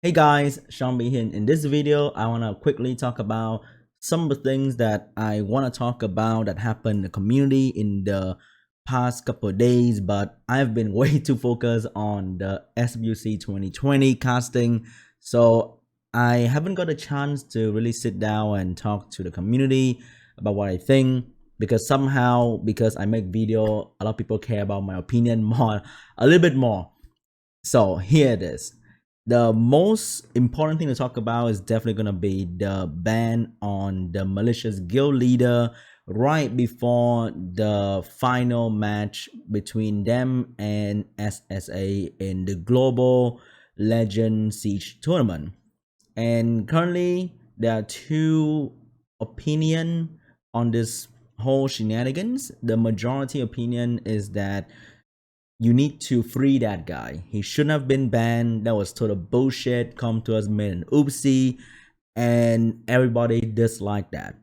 Hey guys, SeanB here. In this video, I want to quickly talk about some of the things that I want to talk about that happened in the community in the past couple of days, but I've been way too focused on the SWC 2020 casting, so I haven't got a chance to really sit down and talk to the community about what I think, because somehow, because I make video, a lot of people care about my opinion more, a little bit more. So here it is. The most important thing to talk about is definitely going to be the ban on the malicious guild leader right before the final match between them and SSA in the Global Legend Siege tournament. And currently there are two opinions on this whole shenanigans. The majority opinion is that you need to free that guy. He shouldn't have been banned. That was total bullshit. Come to us, made an oopsie, and everybody disliked that.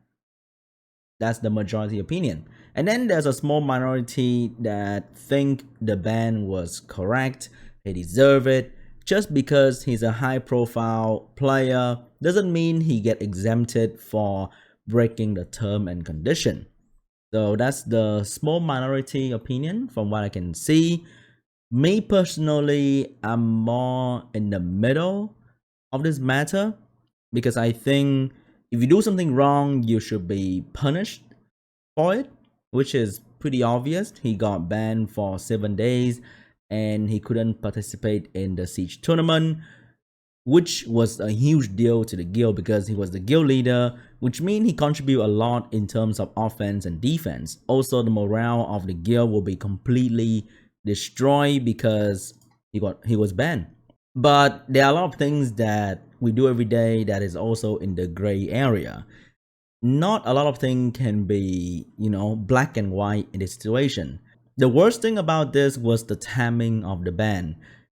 That's the majority opinion. And then there's a small minority that think the ban was correct. He deserve it. Just because he's a high profile player doesn't mean he get exempted for breaking the term and condition. So that's the small minority opinion from what I can see. Me personally, I'm more in the middle of this matter, because I think if you do something wrong, you should be punished for it, which is pretty obvious. He got banned for 7 days and he couldn't participate in the Siege tournament, which was a huge deal to the guild because he was the guild leader, which means he contributed a lot in terms of offense and defense. Also, the morale of the guild will be completely destroyed because he was banned. But there are a lot of things that we do every day that is also in the gray area. Not a lot of things can be, black and white in this situation. The worst thing about this was the timing of the ban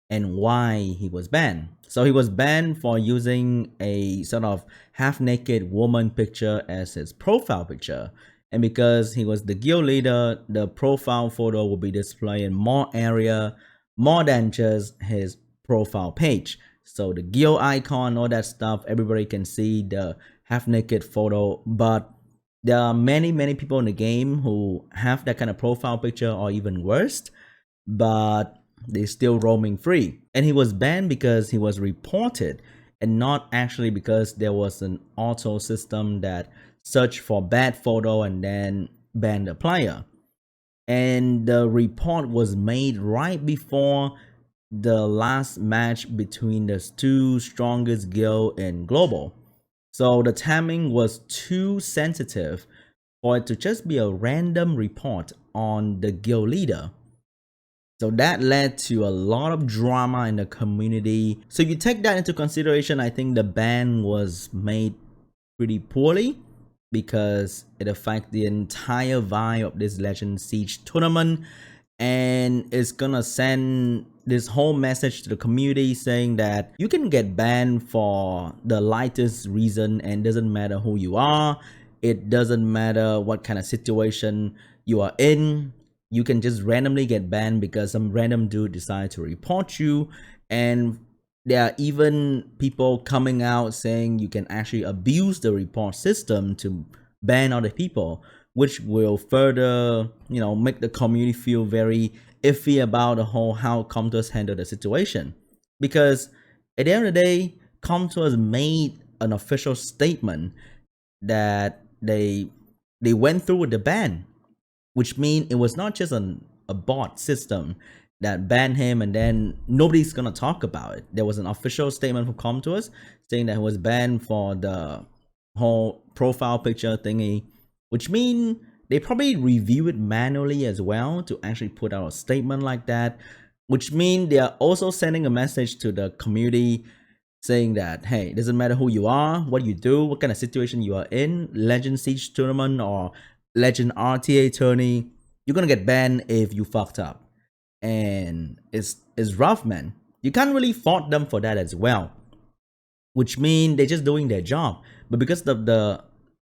and why he was banned. So he was banned for using a sort of half-naked woman picture as his profile picture. And because he was the guild leader, the profile photo will be displayed in more area, more than just his profile page. So the guild icon, all that stuff, everybody can see the half-naked photo. But there are many people in the game who have that kind of profile picture or even worse, but they're still roaming free. And he was banned because he was reported and not actually because there was an auto system that searched for bad photo and then banned the player. And the report was made right before the last match between the two strongest guild in global. So the timing was too sensitive for it to just be a random report on the guild leader. So that led to a lot of drama in the community. So if you take that into consideration, I think the ban was made pretty poorly because it affects the entire vibe of this Legend Siege tournament, and it's gonna send this whole message to the community saying that you can get banned for the lightest reason, and doesn't matter who you are, it doesn't matter what kind of situation you are in. You can just randomly get banned because some random dude decided to report you. And there are even people coming out saying you can actually abuse the report system to ban other people, which will further, make the community feel very iffy about the whole how Comtours handle the situation. Because at the end of the day, Comtours made an official statement that they went through with the ban, which means it was not just a bot system that banned him and then nobody's gonna talk about it. There was an official statement from Comtours saying that he was banned for the whole profile picture thingy, which means they probably review it manually as well to actually put out a statement like that, which means they are also sending a message to the community saying that, hey, it doesn't matter who you are, what you do, what kind of situation you are in, Legend Siege tournament or Legend RTA tourney, you're gonna get banned if you fucked up. And it's rough, man. You can't really fault them for that as well, which means they're just doing their job. But because of the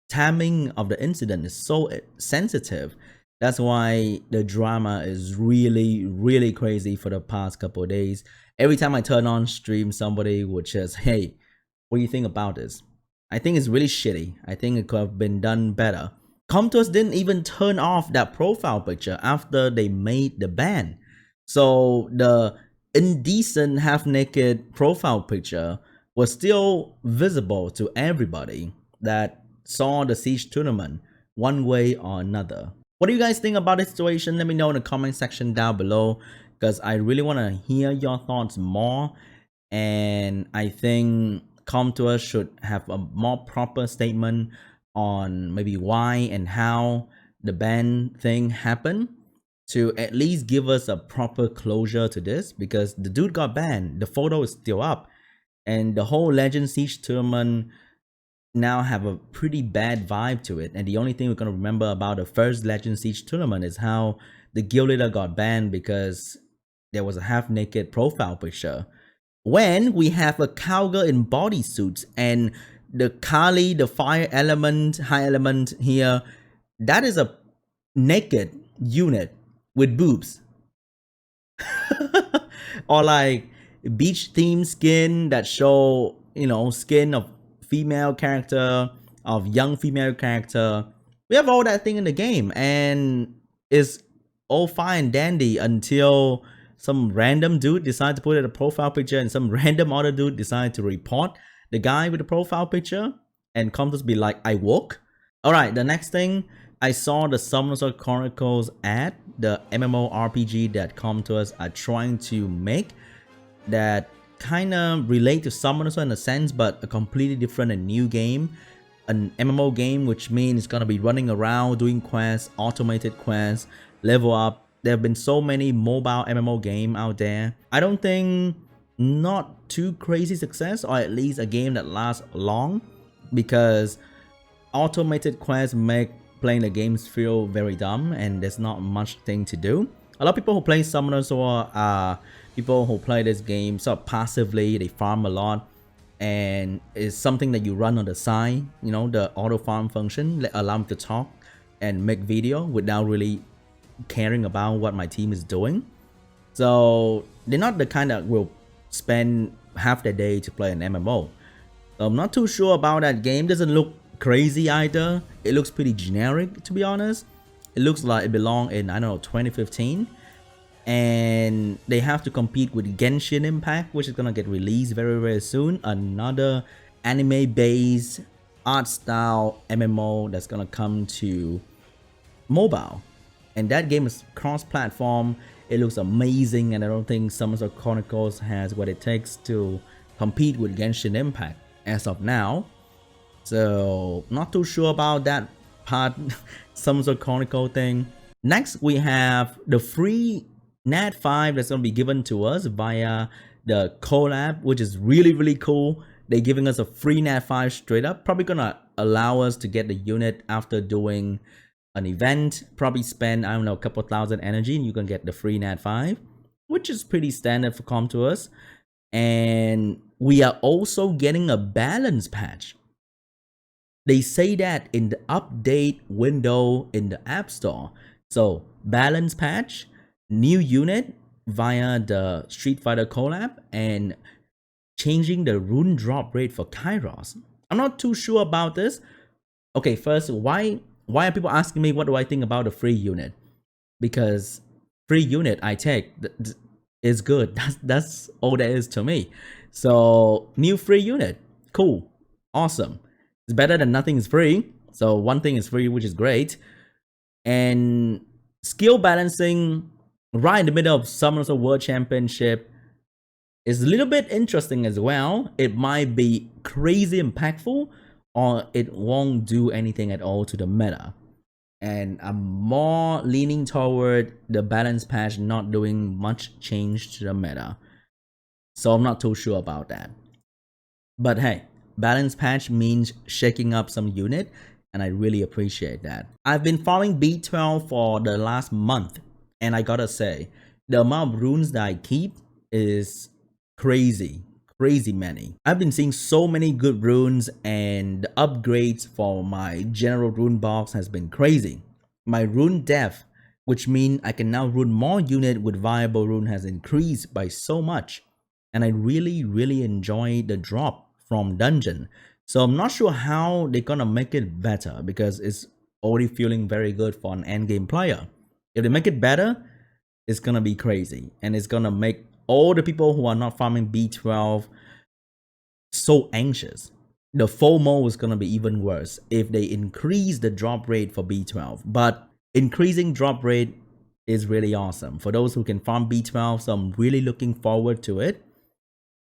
timing of the incident is so sensitive, That's why the drama is really, really crazy for the past couple of days. Every time I turn on stream, somebody would just, hey, what do you think about this? I think it's really shitty. I think it could have been done better. Comtos didn't even turn off that profile picture after they made the ban. So the indecent half-naked profile picture was still visible to everybody that saw the Siege tournament one way or another. What do you guys think about this situation? Let me know in the comment section down below, because I really want to hear your thoughts more. And I think Comtour should have a more proper statement on maybe why and how the ban thing happened, to at least give us a proper closure to this, because the dude got banned, the photo is still up, and the whole Legend Siege tournament now have a pretty bad vibe to it. And the only thing we're going to remember about the first Legend Siege tournament is how the guild leader got banned because there was a half-naked profile picture. When we have a cowgirl in bodysuits and the Kali, the fire element, high element here, that is a naked unit with boobs. Or like beach theme skin that show, you know, skin of female character, of young female character. We have all that thing in the game, and it's all fine and dandy until some random dude decided to put it a profile picture, and some random other dude decided to report the guy with the profile picture and come to be like, I woke. All right, the next thing, I saw the Summoners of Chronicles ad, the MMORPG that Comtours are trying to make, that kind of relate to Summoners in a sense, but a completely different and new game. An MMO game, which means it's gonna be running around, doing quests, automated quests, level up. There have been so many mobile MMO game out there. I don't think not too crazy success, or at least a game that lasts long, because automated quests make playing the games feel very dumb and there's not much thing to do. A lot of people who play Summoners or people who play this game sort of passively, they farm a lot, and it's something that you run on the side, you know, the auto farm function allow me to talk and make video without really caring about what my team is doing. So they're not the kind that will spend half the day to play an MMO. So I'm not too sure about that game. Doesn't look crazy either. It looks pretty generic, to be honest. It looks like it belonged in, I don't know, 2015. And they have to compete with Genshin Impact, which is gonna get released very, very soon. Another anime-based art style MMO that's gonna come to mobile. And that game is cross-platform. It looks amazing, and I don't think Summoners of Chronicles has what it takes to compete with Genshin Impact as of now. So not too sure about that part, Summoners of Chronicles thing. Next, we have the free Nat 5 that's going to be given to us via the collab, which is really, really cool. They're giving us a free Nat 5 straight up. Probably going to allow us to get the unit after doing an event. Probably spend, I don't know, a couple thousand energy and you can get the free Nat 5, which is pretty standard for Comtours. And we are also getting a balance patch. They say that in the update window in the App Store. So balance patch, new unit via the Street Fighter collab, and changing the rune drop rate for Kairos. I'm not too sure about this. Okay, first, why are people asking me what do I think about the free unit? Because free unit I take is good. That's all there is to me. So new free unit, cool, awesome. It's better than nothing is free. So one thing is free, which is great. And skill balancing right in the middle of Summoners of World Championship is a little bit interesting as well. It might be crazy impactful, or it won't do anything at all to the meta. And I'm more leaning toward the balance patch not doing much change to the meta. So I'm not too sure about that. But hey, balance patch means shaking up some unit, and I really appreciate that. I've been following B12 for the last month, and I gotta say, the amount of runes that I keep is crazy many. I've been seeing so many good runes, and the upgrades for my general rune box has been crazy. My rune depth which means I can now rune more unit with viable rune has increased by so much. And I really enjoy the drop from dungeon. So I'm not sure how they're gonna make it better because it's already feeling very good for an endgame player. If they make it better, it's gonna be crazy. And it's gonna make all the people who are not farming B12 so anxious. The FOMO is gonna be even worse if they increase the drop rate for B12. But increasing drop rate is really awesome for those who can farm B12. So I'm really looking forward to it.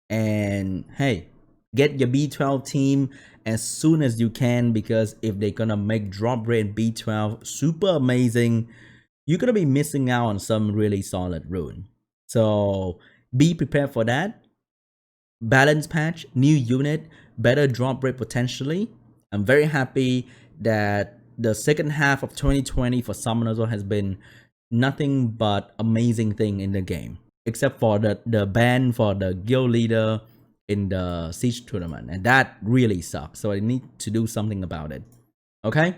And hey, get your B12 team as soon as you can, because if they're gonna make drop rate B12 super amazing, you're gonna be missing out on some really solid rune. So be prepared for that. Balance patch, new unit, better drop rate potentially. I'm very happy that the second half of 2020 for Summoners has been nothing but amazing thing in the game, except for the ban for the guild leader in the siege tournament, and that really sucks. So I need to do something about it. Okay,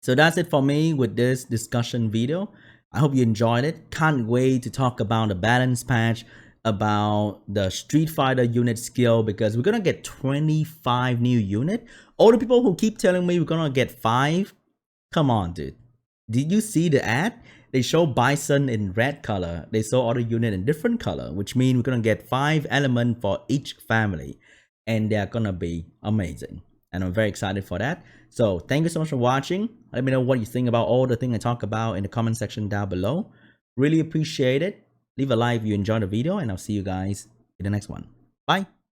so that's it for me with this discussion video. I hope you enjoyed it. Can't wait to talk about the balance patch, about the Street Fighter unit skill, because we're gonna get 25 new unit. All the people who keep telling me we're gonna get 5, come on, dude. Did you see the ad? They show Bison in red color. They show other unit in different color, which means we're gonna get 5 elements for each family, and they're gonna be amazing. And I'm very excited for that. So thank you so much for watching. Let me know what you think about all the things I talk about in the comment section down below. Really appreciate it. Leave a like if you enjoyed the video, and I'll see you guys in the next one. Bye.